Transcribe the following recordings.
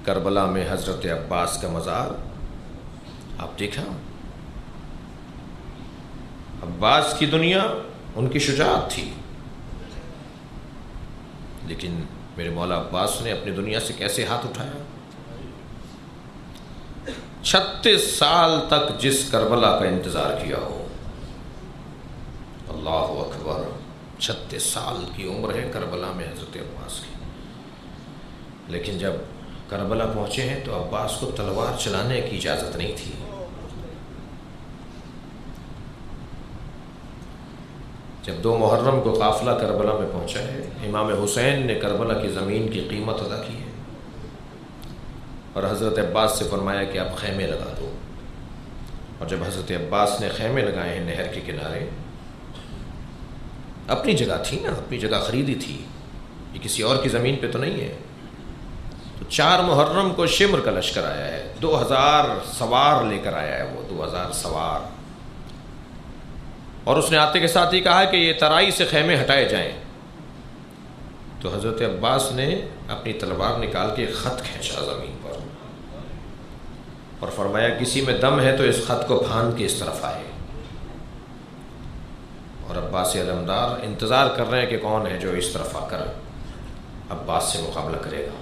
کربلا میں حضرت عباس کا مزار آپ دیکھا، عباس کی دنیا ان کی شجاعت تھی، لیکن میرے مولا عباس نے اپنی دنیا سے کیسے ہاتھ اٹھایا؟ 36 سال تک جس کربلا کا انتظار کیا ہو، اللہ اکبر، 36 سال کی عمر ہے کربلا میں حضرت عباس کی، لیکن جب کربلا پہنچے ہیں تو عباس کو تلوار چلانے کی اجازت نہیں تھی۔ جب 2 محرم کو قافلہ کربلا میں پہنچا ہے، امام حسین نے کربلا کی زمین کی قیمت ادا کی ہے اور حضرت عباس سے فرمایا کہ آپ خیمے لگا دو، اور جب حضرت عباس نے خیمے لگائے ہیں نہر کے کنارے، اپنی جگہ تھی نا، اپنی جگہ خریدی تھی، یہ کسی اور کی زمین پہ تو نہیں ہے، تو 4 محرم کو شمر کا لشکر آیا ہے، 2000 سوار لے کر آیا ہے، وہ 2000 سوار، اور اس نے آتے کے ساتھ ہی کہا کہ یہ ترائی سے خیمے ہٹائے جائیں، تو حضرت عباس نے اپنی تلوار نکال کے ایک خط کھینچا زمین پر اور فرمایا کسی میں دم ہے تو اس خط کو پھاند کے اس طرف آئے، اور عباس علمدار انتظار کر رہے ہیں کہ کون ہے جو اس طرف آ کر عباس سے مقابلہ کرے گا۔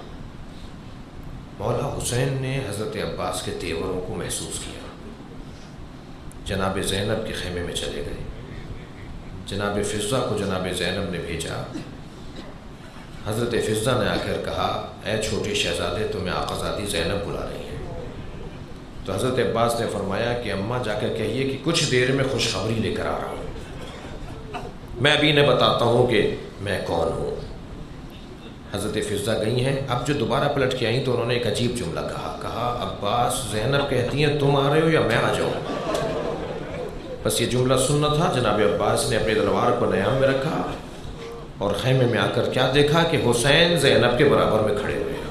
مولا حسین نے حضرت عباس کے تیوروں کو محسوس کیا، جناب زینب کے خیمے میں چلے گئے، جناب فضہ کو جناب زینب نے بھیجا، حضرت فضہ نے آ کر کہا اے چھوٹی شہزادے تمہیں آقازادی زینب بلا رہی ہیں، تو حضرت عباس نے فرمایا کہ اماں جا کر کہیے کہ کچھ دیر میں خوشخبری لے کر آ رہا ہوں، میں ابھی انہیں بتاتا ہوں کہ میں کون ہوں۔ حضرت فضہ گئی ہیں، اب جو دوبارہ پلٹ کے آئیں تو انہوں نے ایک عجیب جملہ کہا عباس زینب کہتی ہیں تم آ رہے ہو یا میں آ جاؤں؟ بس یہ جملہ سننا تھا۔ جناب عباس نے اپنی تلوار کو نیام میں رکھا اور خیمے میں آ کر کیا دیکھا کہ حسین زینب کے برابر میں کھڑے ہوئے ہیں۔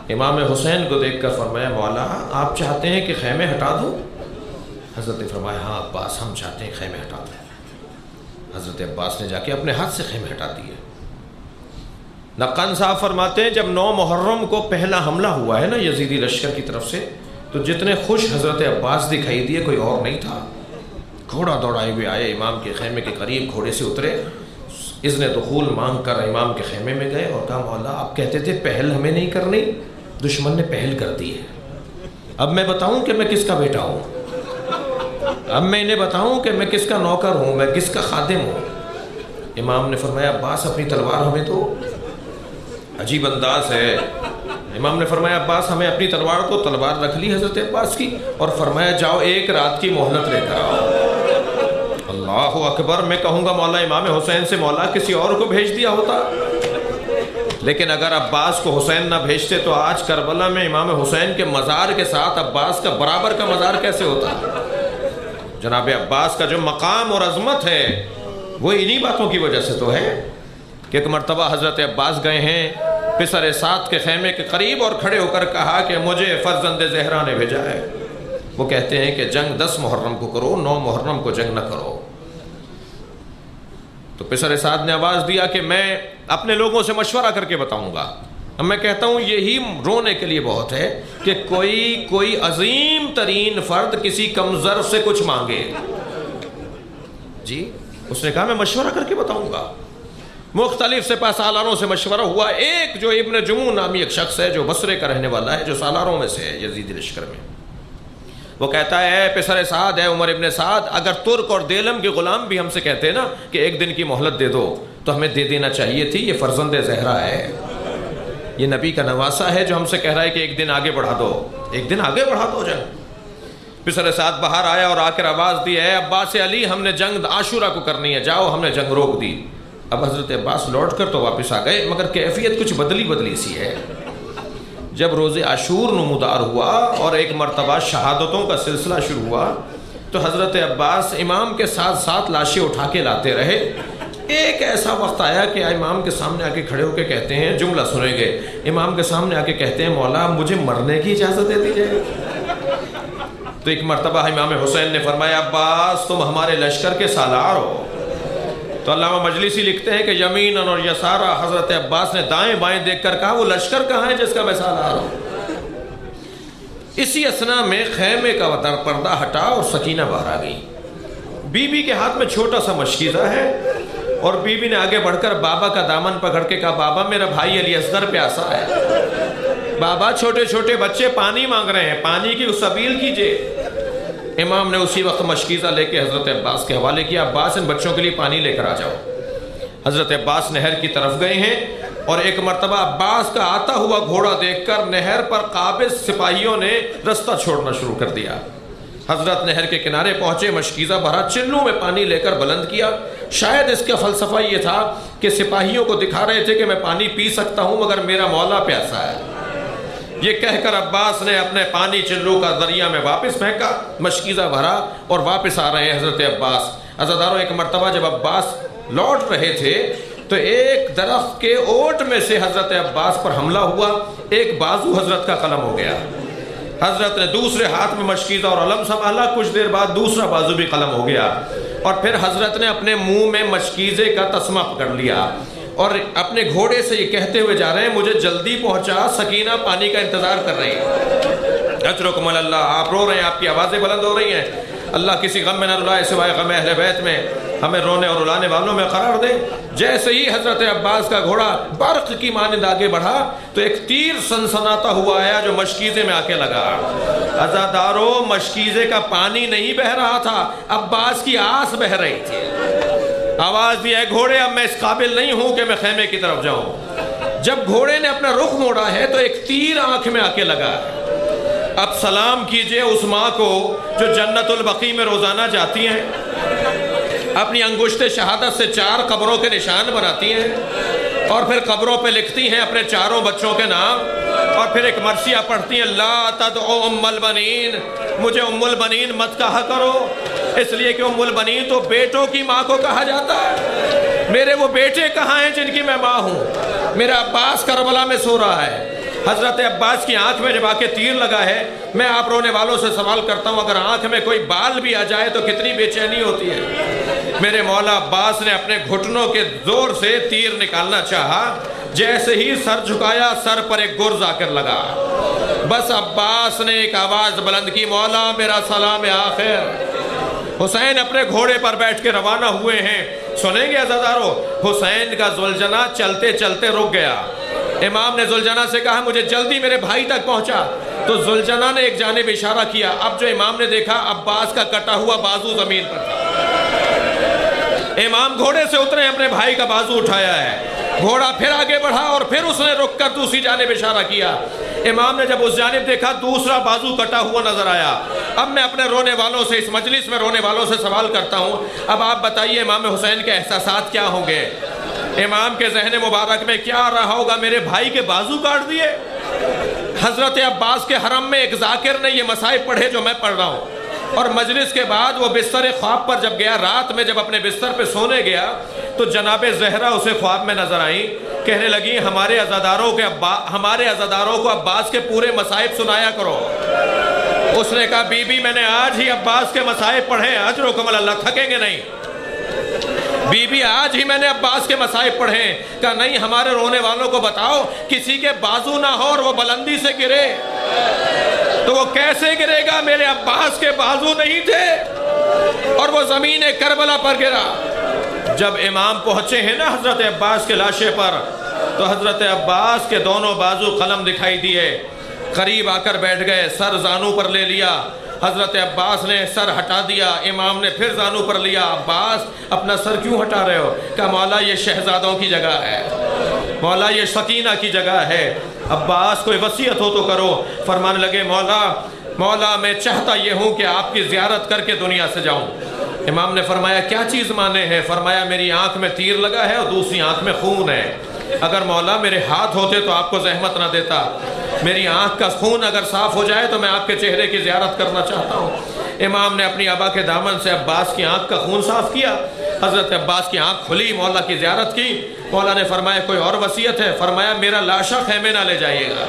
امام حسین کو دیکھ کر فرمایا مولا آپ چاہتے ہیں کہ خیمے ہٹا دوں؟ حضرت نے فرمایا ہاں عباس ہم چاہتے ہیں خیمے ہٹا دیں۔ حضرت عباس نے جا کے اپنے ہاتھ سے خیمے ہٹا دیے۔ نقان صاحب فرماتے ہیں جب 9 محرم کو پہلا حملہ ہوا ہے نا یزیدی لشکر کی طرف سے، تو جتنے خوش حضرت عباس دکھائی دیے کوئی اور نہیں تھا۔ گھوڑا دوڑائے ہوئے آئے، امام کے خیمے کے قریب گھوڑے سے اترے، اذن دخول مانگ کر امام کے خیمے میں گئے اور کہا مولا آپ کہتے تھے پہل ہمیں نہیں کرنی، دشمن نے پہل کر دی ہے، اب میں بتاؤں کہ میں کس کا بیٹا ہوں، اب میں انہیں بتاؤں کہ میں کس کا نوکر ہوں، میں کس کا خادم ہوں۔ امام نے فرمایا عباس اپنی تلوار ہمیں دو۔ عجیب انداز ہے، امام نے فرمایا عباس ہمیں اپنی تلوار کو، تلوار رکھ لی حضرت عباس کی اور فرمایا جاؤ 1 رات کی مہلت لے کر آؤ۔ اللہ اکبر، میں کہوں گا مولا امام حسین سے مولا کسی اور کو بھیج دیا ہوتا، لیکن اگر عباس کو حسین نہ بھیجتے تو آج کربلا میں امام حسین کے مزار کے ساتھ عباس کا برابر کا مزار کیسے ہوتا؟ جناب عباس کا جو مقام اور عظمت ہے وہ انہی باتوں کی وجہ سے تو ہے کہ ایک مرتبہ حضرت عباس گئے ہیں پسر سعد کے خیمے کے قریب اور کھڑے ہو کر کہا کہ مجھے فرزند زہرا نے بھیجا ہے، وہ کہتے ہیں کہ جنگ 10 محرم کو کرو، 9 محرم کو جنگ نہ کرو۔ تو پسر سعد نے آواز دیا کہ میں اپنے لوگوں سے مشورہ کر کے بتاؤں گا۔ اب میں کہتا ہوں یہی رونے کے لیے بہت ہے کہ کوئی عظیم ترین فرد کسی کمزور سے کچھ مانگے، جی اس نے کہا میں مشورہ کر کے بتاؤں گا۔ مختلف سپہ سالاروں سے مشورہ ہوا، ایک جو ابن جمون نامی ایک شخص ہے جو بصرے کا رہنے والا ہے، جو سالاروں میں سے ہے یزیدی لشکر میں، وہ کہتا ہے اے پسر سعد، اے عمر ابن سعد، اگر ترک اور دیلم کے غلام بھی ہم سے کہتے ہیں نا کہ 1 دن کی مہلت دے دو تو ہمیں دے دینا چاہیے تھی، یہ فرزند زہرا ہے، یہ نبی کا نواسا ہے جو ہم سے کہہ رہا ہے کہ 1 دن آگے بڑھا دو، 1 دن آگے بڑھا دو جنگ۔ پسر سعد باہر آیا اور آ کر آواز دی اے عباس علی ہم نے جنگ عاشورہ کو کرنی ہے، جاؤ، ہم نے جنگ روک دی۔ اب حضرت عباس لوٹ کر تو واپس آ گئے، مگر کیفیت کچھ بدلی سی ہے۔ جب روز عاشور نمودار ہوا اور ایک مرتبہ شہادتوں کا سلسلہ شروع ہوا تو حضرت عباس امام کے ساتھ ساتھ لاشیں اٹھا کے لاتے رہے۔ ایک ایسا وقت آیا کہ امام کے سامنے آ کے کھڑے ہو کے کہتے ہیں، جملہ سنیں گے، امام کے سامنے آ کے کہتے ہیں مولا مجھے مرنے کی اجازت دے دی جائے۔ تو ایک مرتبہ امام حسین نے فرمایا عباس تم ہمارے لشکر کے سالار ہو، تو علامہ مجلسی لکھتے ہیں کہ یمیناً اور یسارا حضرت عباس نے دائیں بائیں دیکھ کر کہا وہ لشکر کہاں ہے جس کا میں سال آ رہا ہوں؟ اسی اثنا میں خیمے کا در پردہ ہٹا اور سکینہ باہر آ گئی. بی بی کے ہاتھ میں چھوٹا سا مشکیزہ ہے اور بی بی نے آگے بڑھ کر بابا کا دامن پکڑ کے کہا بابا میرا بھائی علی اصغر پیاسا ہے. بابا چھوٹے چھوٹے بچے پانی مانگ رہے ہیں، پانی کی سبیل کیجئے. امام نے اسی وقت مشکیزہ لے کے حضرت عباس کے حوالے کیا، عباس ان بچوں کے لیے پانی لے کر آ جاؤ. حضرت عباس نہر کی طرف گئے ہیں اور ایک مرتبہ عباس کا آتا ہوا گھوڑا دیکھ کر نہر پر قابض سپاہیوں نے رستہ چھوڑنا شروع کر دیا. حضرت نہر کے کنارے پہنچے، مشکیزہ بھرا، چلوں میں پانی لے کر بلند کیا. شاید اس کا فلسفہ یہ تھا کہ سپاہیوں کو دکھا رہے تھے کہ میں پانی پی سکتا ہوں مگر میرا مولا پیاسا ہے. یہ کہہ کر عباس نے اپنے پانی چلو کا دریا میں واپس پھینکا، مشکیزہ بھرا اور واپس آ رہے ہیں حضرت عباس. عزاداروں، ایک مرتبہ جب عباس لوٹ رہے تھے تو ایک درخت کے اوٹ میں سے حضرت عباس پر حملہ ہوا، ایک بازو حضرت کا قلم ہو گیا. حضرت نے دوسرے ہاتھ میں مشکیزہ اور علم سنبھالا، کچھ دیر بعد دوسرا بازو بھی قلم ہو گیا اور پھر حضرت نے اپنے منہ میں مشکیزے کا تسمہ پکڑ لیا اور اپنے گھوڑے سے یہ کہتے ہوئے جا رہے ہیں مجھے جلدی پہنچا، سکینہ پانی کا انتظار کر رہی ہے. اجرکم اللہ. آپ رو رہے ہیں، آپ کی آوازیں بلند ہو رہی ہیں. اللہ کسی غم میں نہ رلائے سوائے غم اہل بیت میں، ہمیں رونے اور رلانے والوں میں قرار دے. جیسے ہی حضرت عباس کا گھوڑا برق کی مانند آگے بڑھا تو ایک تیر سنسناتا ہوا آیا جو مشکیزے میں آ کے لگا. عزاداروں، مشکیزے کا پانی نہیں بہہ رہا تھا، عباس کی آس بہہ رہی تھی. آواز دیا ہے گھوڑے اب میں اس قابل نہیں ہوں کہ میں خیمے کی طرف جاؤں. جب گھوڑے نے اپنا رخ موڑا ہے تو ایک تیر آنکھ میں آ کے لگا. اب سلام کیجئے اس ماں کو جو جنت البقیع میں روزانہ جاتی ہیں، اپنی انگشت شہادت سے 4 قبروں کے نشان بناتی ہیں اور پھر قبروں پہ لکھتی ہیں اپنے 4 بچوں کے نام اور پھر ایک مرثیہ پڑھتی ہیں لا تدعو ام البنین، مجھے ام البنین مت کہا کرو، اس لیے کہ ام البنین تو بیٹوں کی ماں کو کہا جاتا ہے. میرے وہ بیٹے کہاں ہیں جن کی میں ماں ہوں؟ میرا عباس کربلا میں سو رہا ہے. حضرت عباس کی آنکھ میں جب آ کے تیر لگا ہے، میں آپ رونے والوں سے سوال کرتا ہوں اگر آنکھ میں کوئی بال بھی آ جائے تو کتنی بے چینی ہوتی ہے. میرے مولا عباس نے اپنے گھٹنوں کے زور سے تیر نکالنا چاہا، جیسے ہی سر جھکایا سر پر ایک گرز آ کر لگا. بس عباس نے ایک آواز بلند کی، مولا میرا سلام آخر. حسین اپنے گھوڑے پر بیٹھ کے روانہ ہوئے ہیں. سنیں گے عزادارو، حسین کا زلجنہ چلتے چلتے رک گیا. امام نے زلجنہ سے کہا مجھے جلدی میرے بھائی تک پہنچا، تو زلجنہ نے ایک جانب اشارہ کیا. اب جو امام نے دیکھا عباس کا کٹا ہوا بازو زمین پر تھا. امام گھوڑے سے اترے، اپنے بھائی کا بازو اٹھایا ہے، گھوڑا پھر آگے بڑھا اور پھر اس نے رک کر دوسری جانب اشارہ کیا. امام نے جب اس جانب دیکھا دوسرا بازو کٹا ہوا نظر آیا. اب میں اپنے رونے والوں سے، اس مجلس میں رونے والوں سے سوال کرتا ہوں، اب آپ بتائیے امام حسین کے احساسات کیا ہوں گے؟ امام کے ذہن مبارک میں کیا رہا ہوگا؟ میرے بھائی کے بازو کاٹ دیے. حضرت عباس کے حرم میں ایک ذاکر نے یہ مصائب پڑھے جو میں پڑھ رہا ہوں، اور مجلس کے بعد وہ بستر خواب پر جب گیا، رات میں جب اپنے بستر پہ سونے گیا تو جناب زہرا اسے خواب میں نظر آئیں. کہنے لگی ہمارے عزاداروں کو عباس کے پورے مصائب سنایا کرو. اس نے کہا بی بی میں نے آج ہی عباس کے مصائب پڑھے، اجرکم اللہ، تھکیں گے نہیں. بی بی آج ہی میں نے عباس کے مصائب پڑھے. کہا نہیں، ہمارے رونے والوں کو بتاؤ کسی کے بازو نہ ہو اور وہ بلندی سے گرے تو وہ کیسے گرے گا؟ میرے عباس کے بازو نہیں تھے اور وہ زمین کربلا پر گرا. جب امام پہنچے ہیں نا حضرت عباس کے لاشے پر، تو حضرت عباس کے دونوں بازو قلم دکھائی دیے. قریب آ کر بیٹھ گئے، سر زانو پر لے لیا. حضرت عباس نے سر ہٹا دیا، امام نے پھر زانو پر لیا. عباس اپنا سر کیوں ہٹا رہے ہو؟ کہا مولا یہ شہزادوں کی جگہ ہے، مولا یہ سکینہ کی جگہ ہے. عباس کوئی وصیت ہو تو کرو. فرمانے لگے مولا میں چاہتا یہ ہوں کہ آپ کی زیارت کر کے دنیا سے جاؤں. امام نے فرمایا کیا چیز مانے ہیں؟ فرمایا میری آنکھ میں تیر لگا ہے اور دوسری آنکھ میں خون ہے. اگر مولا میرے ہاتھ ہوتے تو آپ کو زحمت نہ دیتا. میری آنکھ کا خون اگر صاف ہو جائے تو میں آپ کے چہرے کی زیارت کرنا چاہتا ہوں. امام نے اپنی ابا کے دامن سے عباس کی آنکھ کا خون صاف کیا. حضرت عباس کی آنکھ کھلی، مولا کی زیارت کی. مولا نے فرمایا کوئی اور وصیت ہے؟ فرمایا میرا لاشا خیمے نہ لے جائیے گا.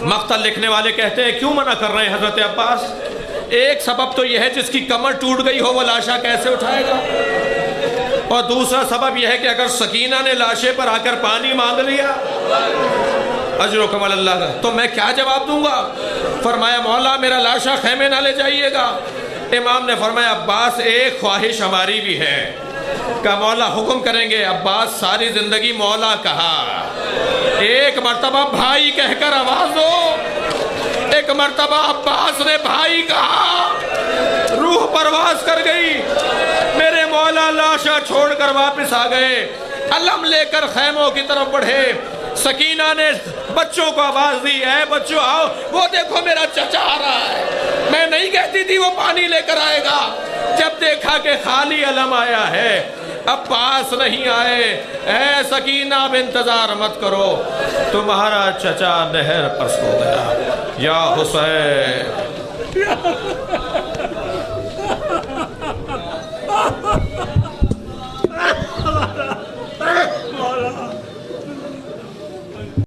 مقتل لکھنے والے کہتے ہیں کیوں منع کر رہے ہیں حضرت عباس؟ ایک سبب تو یہ ہے جس کی کمر ٹوٹ گئی ہو وہ لاشا کیسے اٹھائے گا؟ اور دوسرا سبب یہ ہے کہ اگر سکینہ نے لاشے پر آ کر پانی مانگ لیا اجرکم علی اللہ کا، تو میں کیا جواب دوں گا؟ فرمایا مولا میرا لاشا خیمے نہ لے جائیے گا۔ امام نے فرمایا عباس ایک خواہش ہماری بھی ہے، کہ مولا حکم کریں گے۔ عباس ساری زندگی مولا کہا، ایک مرتبہ بھائی کہہ کر آواز دو۔ ایک مرتبہ عباس نے بھائی کہا، روح پرواز کر گئی، میرے مولا لاشا چھوڑ کر واپس آ گئے۔ علم لے کر خیموں کی طرف بڑھے۔ سکینہ نے بچوں کو آواز دی، اے بچوں آؤ، وہ دیکھو میرا چچا آ رہا ہے۔ میں نہیں کہتی تھی وہ پانی لے کر آئے گا، جب دیکھا کہ خالی علم آیا ہے، عباس نہیں آئے۔ اے سکینہ اب انتظار مت کرو، تمہارا چچا نہر پر سو گیا۔ یا حسین